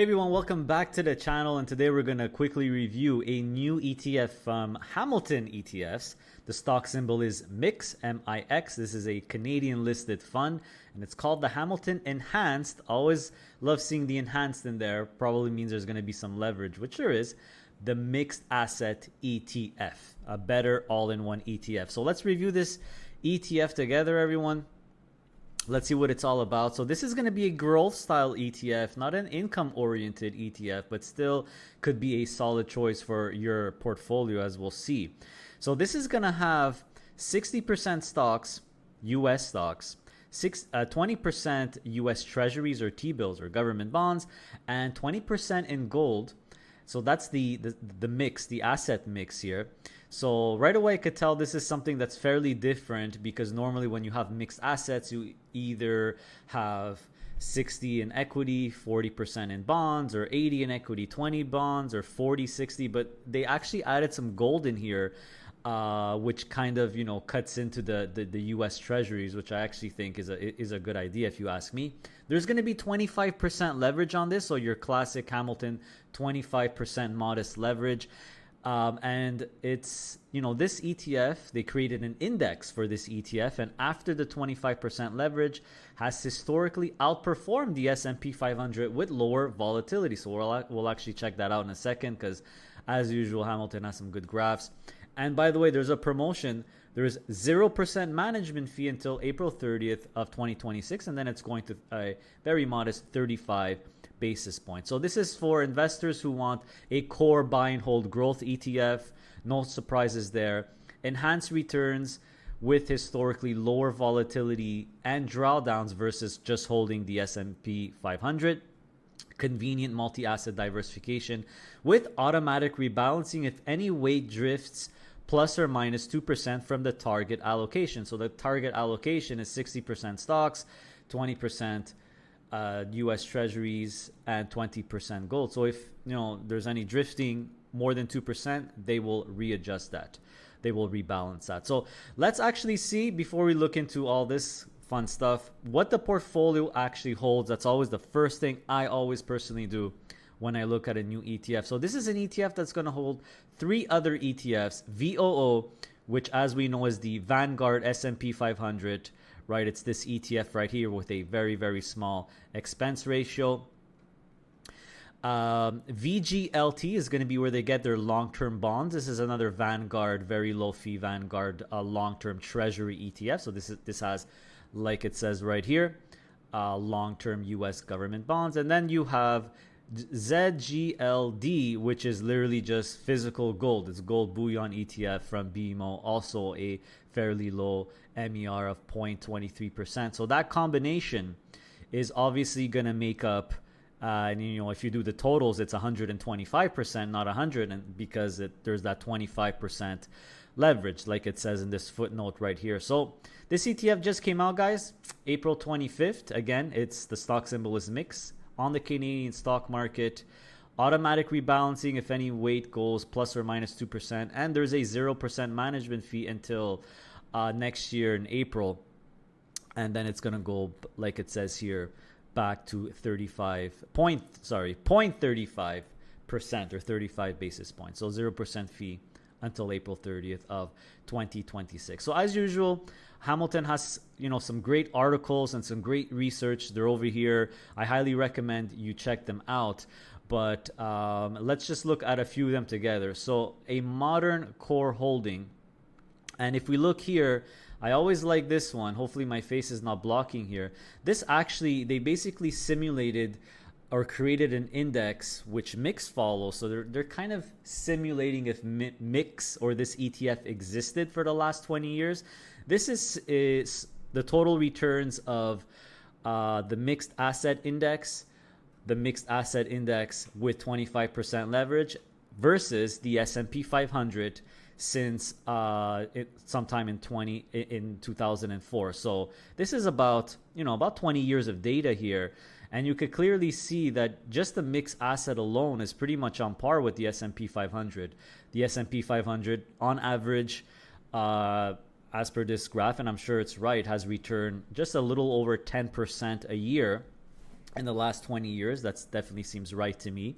Hey everyone, welcome back to the channel, and today we're going to quickly review a new ETF from Hamilton ETFs. The stock symbol is MIX, M-I-X. This is a Canadian listed fund and it's called the Hamilton Enhanced. Always love seeing the enhanced in there. Probably means there's going to be some leverage, which there is. The Mixed Asset ETF, a better all-in-one ETF. So let's review this ETF together, everyone. Let's see what it's all about. So this is going to be a growth style ETF, not an income oriented ETF, but still could be a solid choice for your portfolio, as we'll see. So this is going to have 60% stocks, US stocks, 20% US treasuries or T-bills or government bonds, and 20% in gold. So that's the mix, the asset mix here. So right away I could tell this is something that's fairly different, because normally when you have mixed assets, you either have 60 in equity, 40% in bonds, or 80 in equity, 20 bonds, or 40-60. But they actually added some gold in here, which kind of, you know, cuts into the US treasuries, which I actually think is a good idea if you ask me. There's going to be 25% leverage on this, so your classic Hamilton 25% modest leverage. And it's, you know, this ETF, they created an index for this ETF, and after the 25% leverage has historically outperformed the S&P 500 with lower volatility. So we'll actually check that out in a second, because as usual, Hamilton has some good graphs. And by the way, there's a promotion. There's 0% management fee until April 30th of 2026, and then it's going to a very modest 35 basis points. So this is for investors who want a core buy and hold growth ETF. No surprises there. Enhanced returns with historically lower volatility and drawdowns versus just holding the S&P 500. Convenient multi-asset diversification with automatic rebalancing if any weight drifts plus or minus 2% from the target allocation. So the target allocation is 60% stocks, 20% US treasuries, and 20% gold. So if, you know, there's any drifting more than 2%, they will readjust that. They will rebalance that. So let's actually see, before we look into all this fun stuff, what the portfolio actually holds. That's always the first thing I always personally do when I look at a new ETF. So this is an ETF that's going to hold three other ETFs. VOO, which as we know is the Vanguard S&P 500, right? It's this ETF right here with a very, very small expense ratio. VGLT is going to be where they get their long-term bonds. This is another Vanguard, very low fee Vanguard long-term treasury ETF. So this has, like it says right here, long-term US government bonds. And then you have ZGLD, which is literally just physical gold. It's gold bullion ETF from BMO, also a fairly low MER of 0.23%. So that combination is obviously going to make up, and you know, if you do the totals, it's 125%, not 100, and because there's that 25% leverage, like it says in this footnote right here. So this ETF just came out, guys, April 25th. Again, it's the stock symbol is MIX on the Canadian stock market. Automatic rebalancing if any weight goes plus or minus 2%, and there's a 0% management fee until next year in April, and then it's gonna go, like it says here, back to 0.35% or 35 basis points. So 0% fee until April 30th of 2026. So as usual, Hamilton has, you know, some great articles and some great research. They're over here. I highly recommend you check them out. But let's just look at a few of them together. So a modern core holding. And if we look here, I always like this one. Hopefully my face is not blocking here. This actually, they basically simulated or created an index which MIX follows. So they're kind of simulating if MIX or this ETF existed for the last 20 years. This is the total returns of the Mixed Asset Index, the Mixed Asset Index with 25% leverage versus the S&P 500 since sometime in 2004. So this is about, you know, about 20 years of data here. And you could clearly see that just the mixed asset alone is pretty much on par with the S&P 500. The S&P 500 on average, as per this graph, and I'm sure it's right, has returned just a little over 10% a year. in the last 20 years. That definitely seems right to me.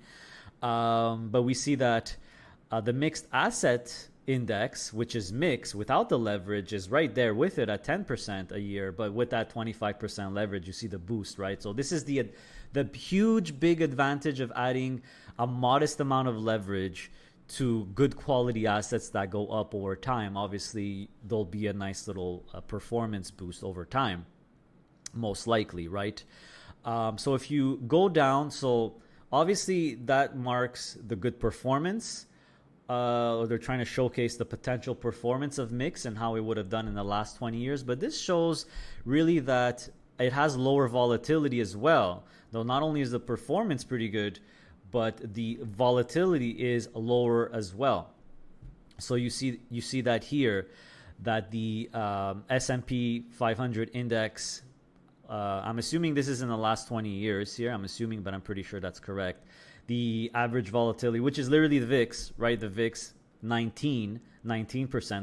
But we see that the mixed asset index, which is mixed without the leverage, is right there with it at 10% a year. But with that 25% leverage, you see the boost, right? So this is the huge big advantage of adding a modest amount of leverage to good quality assets that go up over time. Obviously, there'll be a nice little performance boost over time, most likely, right? So if you go down, so obviously that marks the good performance. They're trying to showcase the potential performance of mix and how it would have done in the last 20 years. But this shows really that it has lower volatility as well. Though not only is the performance pretty good, but the volatility is lower as well. So you see that here, that the S&P 500 index, I'm assuming this is in the last 20 years here. I'm assuming, but I'm pretty sure that's correct. The average volatility, which is literally the VIX, right? The VIX 19%.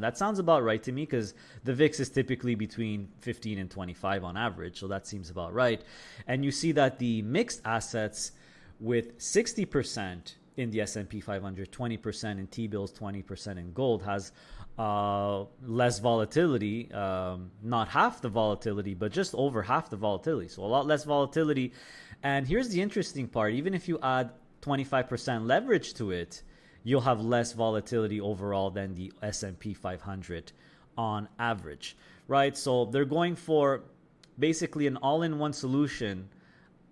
That sounds about right to me, because the VIX is typically between 15 and 25 on average. So that seems about right. And you see that the mixed assets with 60% in the S&P 500, 20% in T-bills, 20% in gold has less volatility, not half the volatility, but just over half the volatility. So a lot less volatility. And here's the interesting part. Even if you add 25% leverage to it, you'll have less volatility overall than the S&P 500 on average, right? So they're going for basically an all-in-one solution,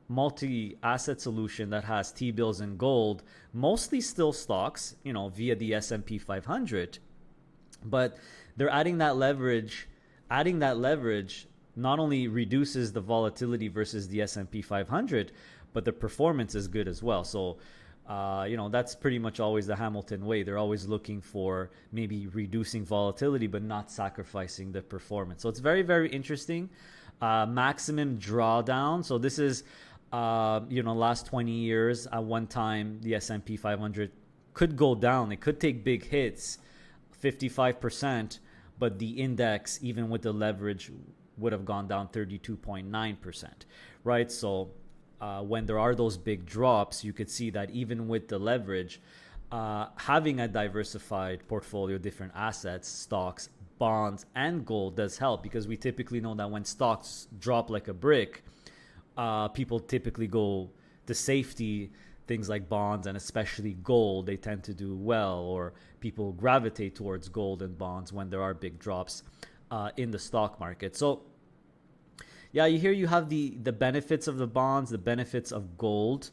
multi-asset solution that has T-bills and gold, mostly still stocks, via the S&P 500. But they're adding that leverage. Adding that leverage not only reduces the volatility versus the S&P 500, but the performance is good as well. So, that's pretty much always the Hamilton way. They're always looking for maybe reducing volatility, but not sacrificing the performance. So it's very, very interesting. Maximum drawdown. So this is, last 20 years. At one time, the S&P 500 could go down. It could take big hits, 55%, but the index, even with the leverage, would have gone down 32.9%, right? So when there are those big drops, you could see that even with the leverage, having a diversified portfolio, different assets, stocks, bonds, and gold does help, because we typically know that when stocks drop like a brick, people typically go to safety. Things like bonds and especially gold, they tend to do well, or people gravitate towards gold and bonds when there are big drops in the stock market. So yeah, you have the benefits of the bonds, the benefits of gold,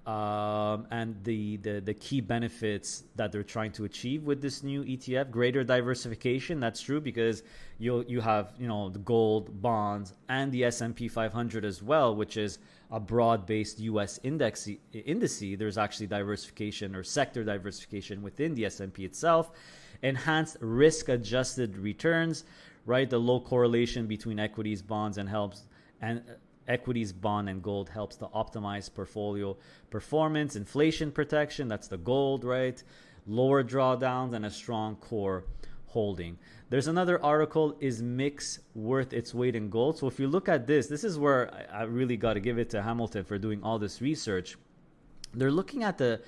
and the key benefits that they're trying to achieve with this new ETF. Greater diversification. That's true, because you have the gold, bonds, and the S&P 500 as well, which is a broad-based U.S. indice. There's actually diversification or sector diversification within the S&P itself. Enhanced risk-adjusted returns, right? The low correlation between equities, bonds, equities, bond, and gold helps to optimize portfolio performance. Inflation protection, that's the gold, right? Lower drawdowns and a strong core holding. There's another article, is mix worth its weight in gold? So if you look at this is where I really got to give it to Hamilton for doing all this research. They're looking at the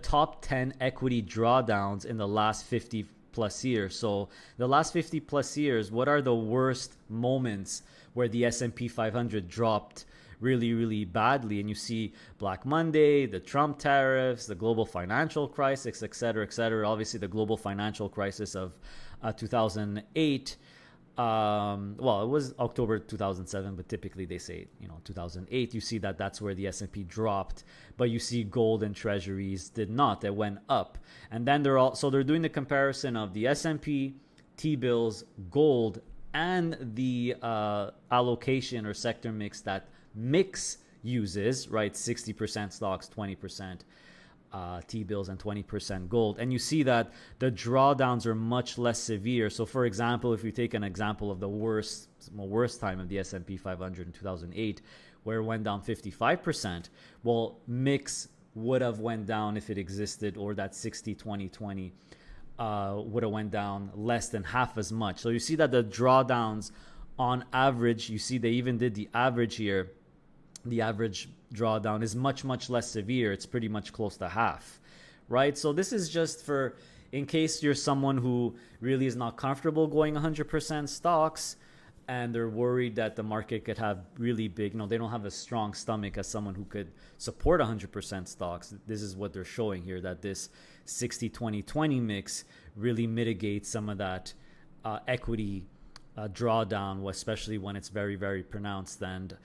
top 10 equity drawdowns in the last 50 plus years. So the last 50 plus years, what are the worst moments where the S&P 500 dropped really, really badly? And you see Black Monday, the Trump tariffs, the global financial crisis, et cetera, et cetera. Obviously, the global financial crisis of 2008. Well, it was October 2007, but typically they say 2008. You see that's where the S&P dropped, but you see gold and treasuries did not. They went up, and then they're doing the comparison of the S&P, T-bills, gold, and the allocation or sector mix that mix uses, right? 60% stocks, 20% T-bills, and 20% gold. And you see that the drawdowns are much less severe. So for example, if you take an example of the worst time of the S&P 500 in 2008, where it went down 55%, well, mix would have went down if it existed, or that 60-20-20 would have went down less than half as much. So you see that the drawdowns on average, you see they even did the average here, the average drawdown is much, much less severe. It's pretty much close to half, right? So this is just for in case you're someone who really is not comfortable going 100% stocks and they're worried that the market could have really big, they don't have a strong stomach as someone who could support 100% stocks. This is what they're showing here, that this 60-20-20 mix really mitigates some of that equity drawdown, especially when it's very, very pronounced. And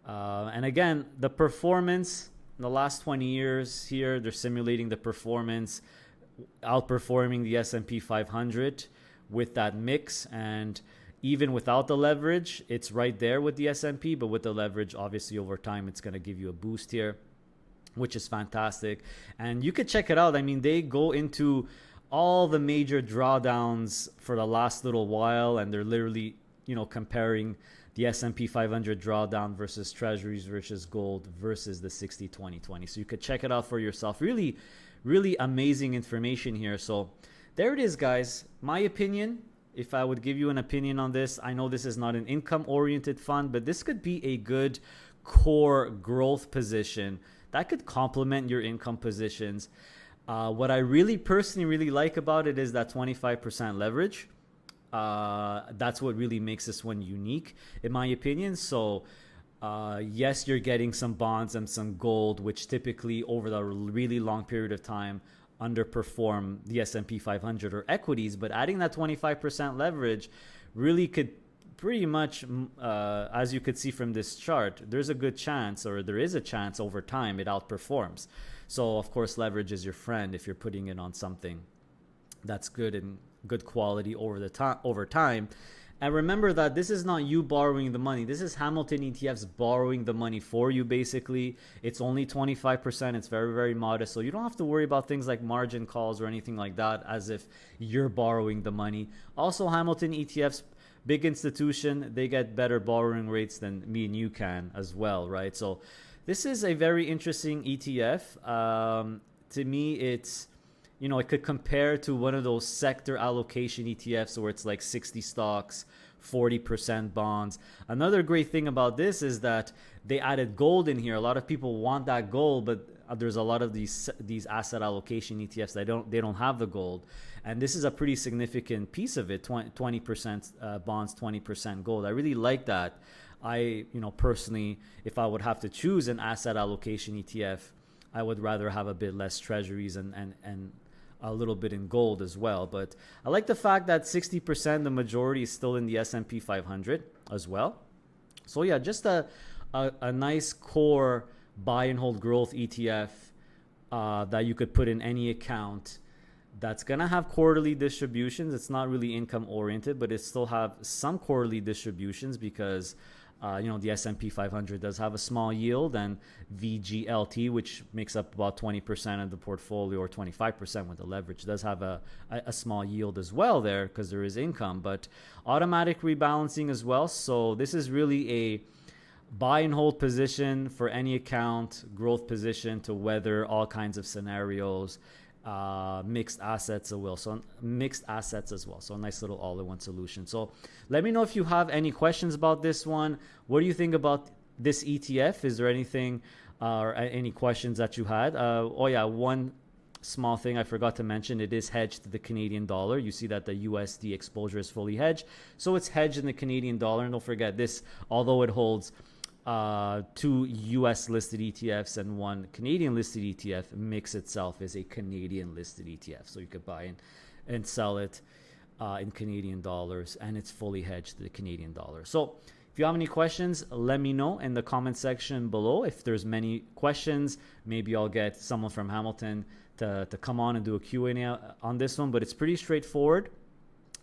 again, the performance in the last 20 years here, they're simulating the performance outperforming the S&P 500 with that mix. And even without the leverage, it's right there with the S&P, but with the leverage, obviously over time, it's going to give you a boost here, which is fantastic. And you could check it out. I mean, they go into all the major drawdowns for the last little while, and they're literally, comparing the S&P 500 drawdown versus treasuries versus gold versus the 60-20-20. So you could check it out for yourself. Really, really amazing information here. So there it is, guys. My opinion, if I would give you an opinion on this, I know this is not an income-oriented fund, but this could be a good core growth position that could complement your income positions. What I personally really like about it is that 25% leverage. That's what really makes this one unique, in my opinion. So yes, you're getting some bonds and some gold, which typically over the really long period of time underperform the S&P 500 or equities, but adding that 25% leverage really could pretty much, as you could see from this chart, there's a good chance, or there is a chance over time it outperforms. So of course, leverage is your friend if you're putting it on something that's good and good quality over time. And remember that this is not you borrowing the money. This is Hamilton ETFs borrowing the money for you, basically. It's only 25%. It's very, very modest. So you don't have to worry about things like margin calls or anything like that as if you're borrowing the money. Also, Hamilton ETFs, big institution, they get better borrowing rates than me and you can as well, right? So this is a very interesting ETF. To me, it's, it could compare to one of those sector allocation ETFs where it's like 60 stocks, 40% bonds. Another great thing about this is that they added gold in here. A lot of people want that gold, but there's a lot of these asset allocation ETFs that they don't have the gold. And this is a pretty significant piece of it, 20% bonds, 20% gold. I really like that. I, personally, if I would have to choose an asset allocation ETF, I would rather have a bit less treasuries and a little bit in gold as well. But I like the fact that 60%, the majority, is still in the S&P 500 as well. So yeah, just a nice core buy and hold growth ETF that you could put in any account that's going to have quarterly distributions. It's not really income oriented, but it still have some quarterly distributions because the S&P 500 does have a small yield, and VGLT, which makes up about 20% of the portfolio, or 25% with the leverage, does have a small yield as well there because there is income, but automatic rebalancing as well. So this is really a buy and hold position for any account, growth position to weather all kinds of scenarios. Mixed assets as well. So a nice little all-in-one solution. So let me know if you have any questions about this one. What do you think about this ETF? Is there anything or any questions that you had? One small thing I forgot to mention, it is hedged to the Canadian dollar. You see that the USD exposure is fully hedged. So it's hedged in the Canadian dollar. And don't forget this, although it holds 2 US listed ETFs and 1 Canadian listed ETF, Mix itself is a Canadian listed ETF. So you could buy and sell it in Canadian dollars, and it's fully hedged to the Canadian dollar. So if you have any questions, let me know in the comment section below. If there's many questions, maybe I'll get someone from Hamilton to come on and do a Q&A on this one, but it's pretty straightforward.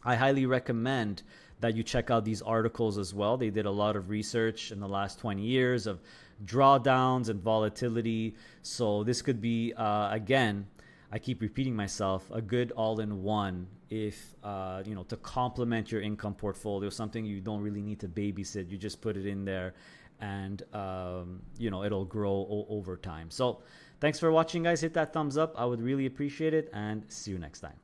I highly recommend that you check out these articles as well. They did a lot of research in the last 20 years of drawdowns and volatility. So this could be, again, I keep repeating myself, a good all-in-one if, to complement your income portfolio, something you don't really need to babysit. You just put it in there and, it'll grow over time. So thanks for watching, guys. Hit that thumbs up. I would really appreciate it, and see you next time.